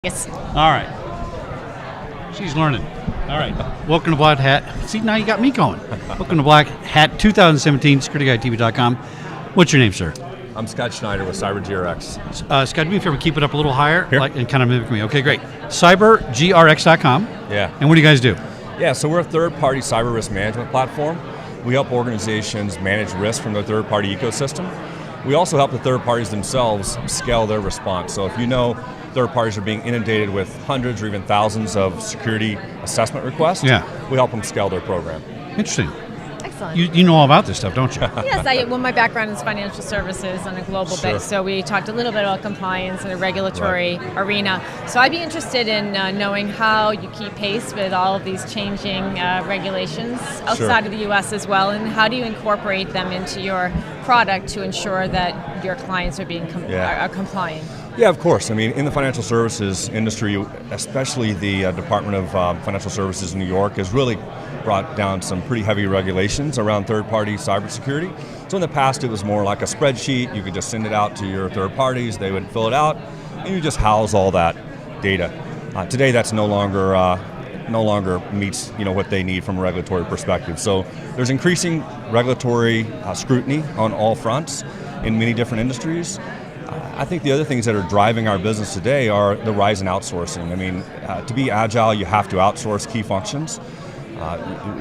Yes. All right. She's learning. All right. Welcome to Black Hat. See, now you got me going. Welcome to Black Hat 2017, SecurityGuideTV.com. What's your name, sir? I'm Scott Schneider with CyberGRX. Scott, do me a favor, keep it up a little higher Here. and kind of mimic me. Okay, great. CyberGRX.com. Yeah. And what do you guys do? Yeah, so we're a third-party cyber risk management platform. We help organizations manage risk from their third-party ecosystem. We also help the third parties themselves scale their response. So if you know third parties are being inundated with hundreds or even thousands of security assessment requests, we help them scale their program. Interesting. Excellent. You know all about this stuff, don't you? Yes, my background is financial services on a global base, so we talked a little bit about compliance in a regulatory arena. So I'd be interested in knowing how you keep pace with all of these changing regulations outside of the U.S. as well, and how do you incorporate them into your product to ensure that your clients are being are compliant? Yeah, of course. I mean, in the financial services industry, especially the Department of Financial Services in New York has really brought down some pretty heavy regulations around third-party cybersecurity. So in the past, it was more like a spreadsheet. You could just send it out to your third parties. They would fill it out, and you just house all that data. Today, that's no longer meets what they need from a regulatory perspective. So there's increasing regulatory scrutiny on all fronts in many different industries. I think the other things that are driving our business today are the rise in outsourcing. I mean, to be agile, you have to outsource key functions.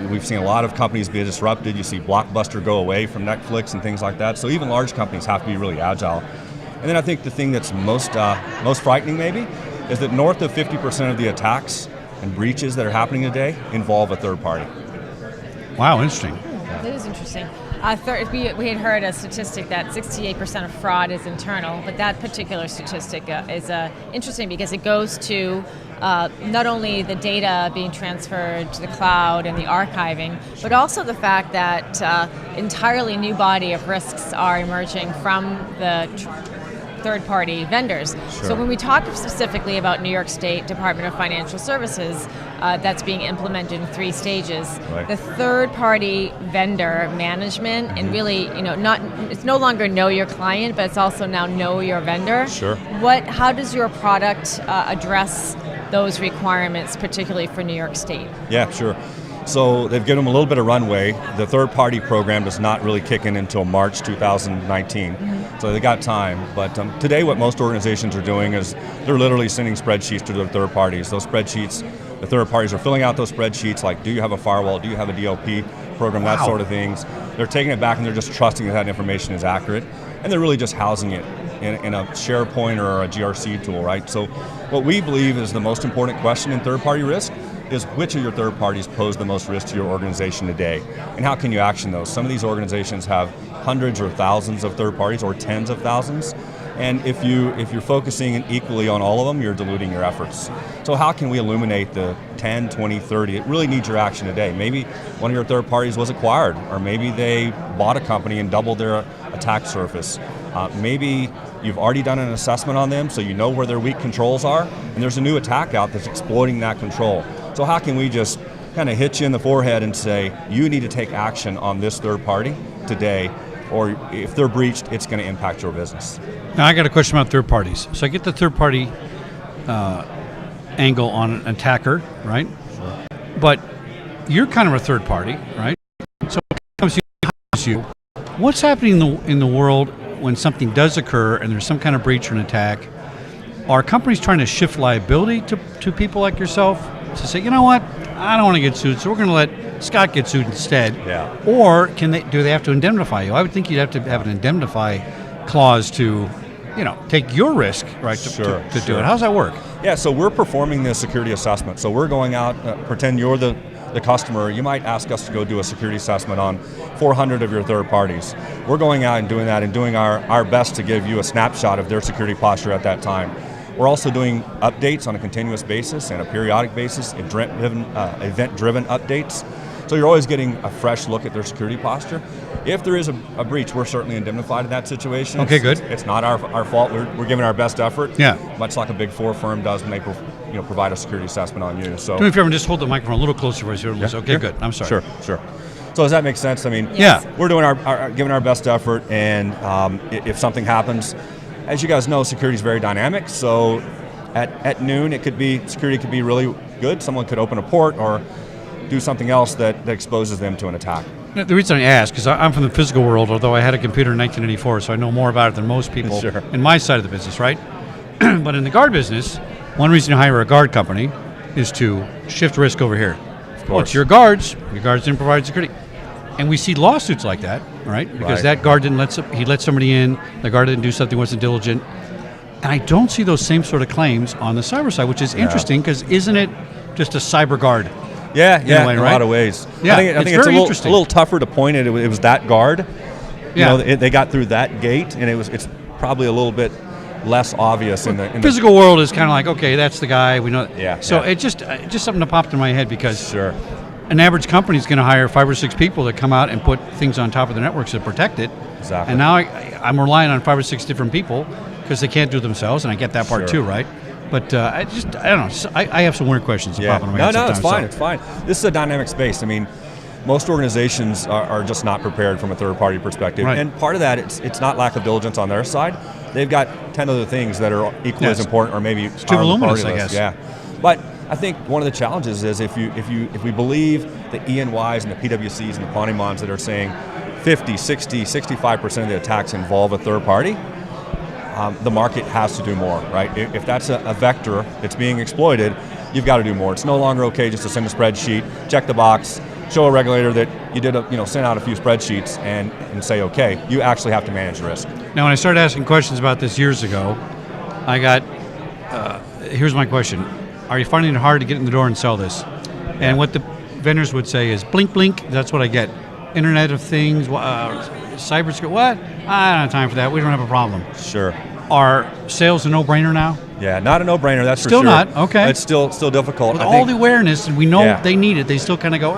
We've seen a lot of companies be disrupted. You see Blockbuster go away from Netflix and things like that. So even large companies have to be really agile. And then I think the thing that's most frightening maybe is that north of 50% of the attacks and breaches that are happening today involve a third party. Wow, interesting. That is interesting. We had heard a statistic that 68% of fraud is internal, but that particular statistic is interesting because it goes to not only the data being transferred to the cloud and the archiving, but also the fact that entirely new body of risks are emerging from the third-party vendors. Sure. So when we talk specifically about New York State Department of Financial Services, that's being implemented in 3 stages. Right. The third-party vendor management and really, it's no longer know your client, but it's also now know your vendor. Sure. How does your product address those requirements, particularly for New York State? Yeah, sure. So they've given them a little bit of runway. The third-party program does not really kick in until March 2019, so they got time. But today what most organizations are doing is they're literally sending spreadsheets to their third parties. Those spreadsheets, the third parties are filling out those spreadsheets like, do you have a firewall, do you have a DLP program, that sort of things. They're taking it back and they're just trusting that information is accurate, and they're really just housing it in a SharePoint or a GRC tool, right? So what we believe is the most important question in third-party risk is which of your third parties pose the most risk to your organization today, and how can you action those? Some of these organizations have hundreds or thousands of third parties or tens of thousands, and if you're focusing equally on all of them, you're diluting your efforts. So how can we illuminate the 10, 20, 30? It really needs your action today. Maybe one of your third parties was acquired, or maybe they bought a company and doubled their attack surface. Maybe you've already done an assessment on them, so you know where their weak controls are, and there's a new attack out that's exploiting that control. So how can we just kind of hit you in the forehead and say, you need to take action on this third party today, or if they're breached, it's going to impact your business. Now I got a question about third parties. So I get the third party angle on an attacker, right? Sure. But you're kind of a third party, right? So it comes to you. What's happening in the world when something does occur and there's some kind of breach or an attack? Are companies trying to shift liability to people like yourself to say, you know what, I don't want to get sued, so we're going to let Scott get sued instead? Yeah. Or do they have to indemnify you? I would think you'd have to have an indemnify clause to, take your risk, right, to do it. How does that work? Yeah, so we're performing the security assessment. So we're going out, pretend you're the customer. You might ask us to go do a security assessment on 400 of your third parties. We're going out and doing that and doing our best to give you a snapshot of their security posture at that time. We're also doing updates on a continuous basis and a periodic basis, event-driven updates. So you're always getting a fresh look at their security posture. If there is a breach, we're certainly indemnified in that situation. Okay, good. It's not our fault. We're giving our best effort. Yeah. Much like a Big Four firm does when they provide a security assessment on you. So do me a favor and just hold the microphone a little closer for us here. Yeah. Okay, good. I'm sorry. Sure. So does that make sense? I mean, yeah, we're doing giving our best effort, and if something happens, as you guys know, security is very dynamic. So at noon, security could be really good. Someone could open a port or do something else that exposes them to an attack. The reason I ask is I'm from the physical world, although I had a computer in 1984, so I know more about it than most people Sure. in my side of the business, right? But in the guard business, one reason you hire a guard company is to shift risk over here. Well, it's your guards didn't provide security. And we see lawsuits like that, right? Because that guard didn't let somebody in, the guard didn't do something, wasn't diligent. And I don't see those same sort of claims on the cyber side, which is interesting, because isn't it just a cyber guard? Yeah, in a lot of ways. Yeah, I think it's a little tougher to point it. It was that guard. Yeah. They got through that gate, and it's probably a little bit less obvious in the physical world is kind of like, okay, that's the guy, we know. Yeah. So it just something that popped in my head, because Sure. an average company is going to hire 5 or 6 people to come out and put things on top of the networks to protect it. Exactly. And now I'm relying on 5 or 6 different people because they can't do it themselves, and I get that part too, right? But I don't know. I have some weird questions that pop in my head sometimes. It's fine. This is a dynamic space. I mean, most organizations are just not prepared from a third-party perspective. Right. And part of that, it's not lack of diligence on their side. They've got 10 other things that are equally as important, or maybe it's too voluminous, I guess. Yeah. But I think one of the challenges is if we believe the ENYs and the PwCs and the Ponemons that are saying 50, 60, 65% of the attacks involve a third party, the market has to do more, right? If that's a vector that's being exploited, you've got to do more. It's no longer okay just to send a spreadsheet, check the box, show a regulator that you did send out a few spreadsheets and say, okay, you actually have to manage risk. Now, when I started asking questions about this years ago, I got, here's my question. Are you finding it hard to get in the door and sell this? And what the vendors would say is, blink, blink, that's what I get. Internet of Things, cybersecurity, what? I don't have time for that. We don't have a problem. Sure. Are sales a no-brainer now? Yeah, not a no-brainer, that's still for sure. Still not, okay. It's still difficult. With all the awareness, and we know they need it, they still kind of go,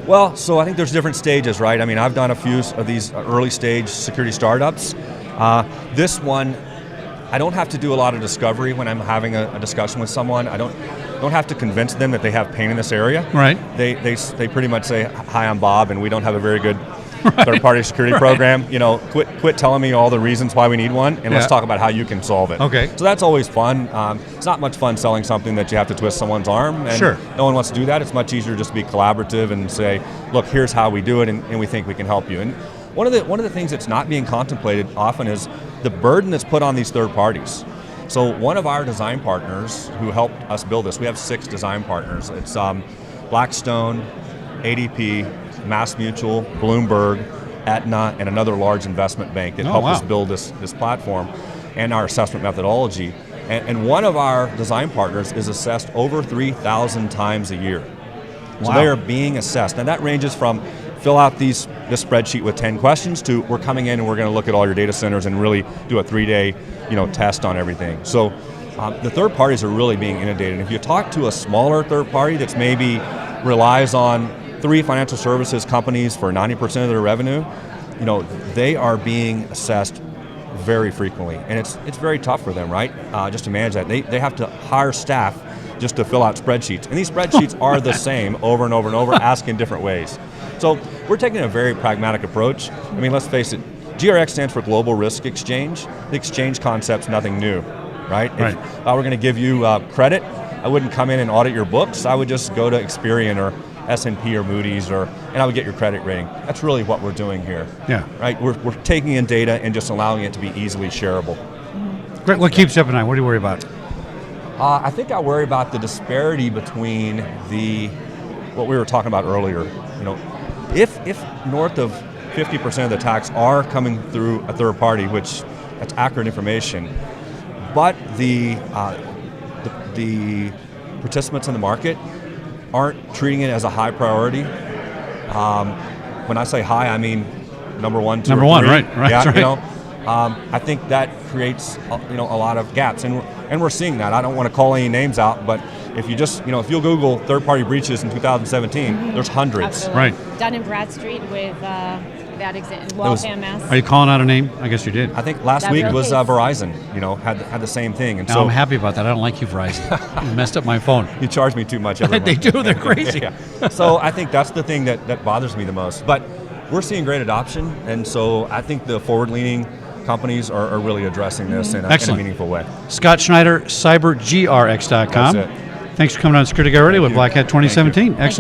Well, so I think there's different stages, right? I mean, I've done a few of these early stage security startups. This one, I don't have to do a lot of discovery when I'm having a discussion with someone. I don't have to convince them that they have pain in this area. Right. They pretty much say, hi, I'm Bob, and we don't have a very good third-party security program. Quit telling me all the reasons why we need one, and let's talk about how you can solve it. Okay. So that's always fun. It's not much fun selling something that you have to twist someone's arm, and no one wants to do that. It's much easier just to be collaborative and say, look, here's how we do it, and we think we can help you. And one of the things that's not being contemplated often is the burden that's put on these third parties. So one of our design partners who helped us build this, we have 6 design partners. It's Blackstone, ADP, MassMutual, Bloomberg, Aetna, and another large investment bank that helped us build this platform and our assessment methodology. And one of our design partners is assessed over 3,000 times a year. So they are being assessed. And that ranges from fill out this spreadsheet with 10 questions to we're coming in and we're going to look at all your data centers and really do a 3-day test on everything. So the third parties are really being inundated. And if you talk to a smaller third party that's maybe relies on 3 financial services companies for 90% of their revenue, they are being assessed very frequently, and it's very tough for them, right? Just to manage that. They have to hire staff just to fill out spreadsheets, and these spreadsheets are the same over and over and over, asked in different ways. So we're taking a very pragmatic approach. I mean, let's face it, GRX stands for Global Risk Exchange. The exchange concept's nothing new, right? If I were going to give you credit, I wouldn't come in and audit your books. I would just go to Experian or S&P or Moody's, and I would get your credit rating. That's really what we're doing here. Yeah. Right? We're taking in data and just allowing it to be easily shareable. Great. What keeps you up at night? What do you worry about? I think I worry about the disparity between what we were talking about earlier. If north of 50% of the attacks are coming through a third party, which that's accurate information, but the participants in the market aren't treating it as a high priority. When I say high, I mean number 1, 2, number or 3. 1, right? Yeah, right. I think that creates a lot of gaps, and we're seeing that. I don't want to call any names out, but if you just if you'll Google third-party breaches in 2017, there's hundreds. Absolutely. Right. Dun and Bradstreet with that Waltham, Mass. Are you calling out a name? I guess you did. I think last week was Verizon. had the same thing, and now I'm happy about that. I don't like you, Verizon. You messed up my phone. You charge me too much every month. They do. They're crazy. Yeah. So I think that's the thing that bothers me the most. But we're seeing great adoption, and so I think the forward-leaning companies are really addressing this in a meaningful way. Scott Schneider, cybergrx.com. That's it. Thanks for coming on Security Guy Radio with Black Hat 2017. Excellent.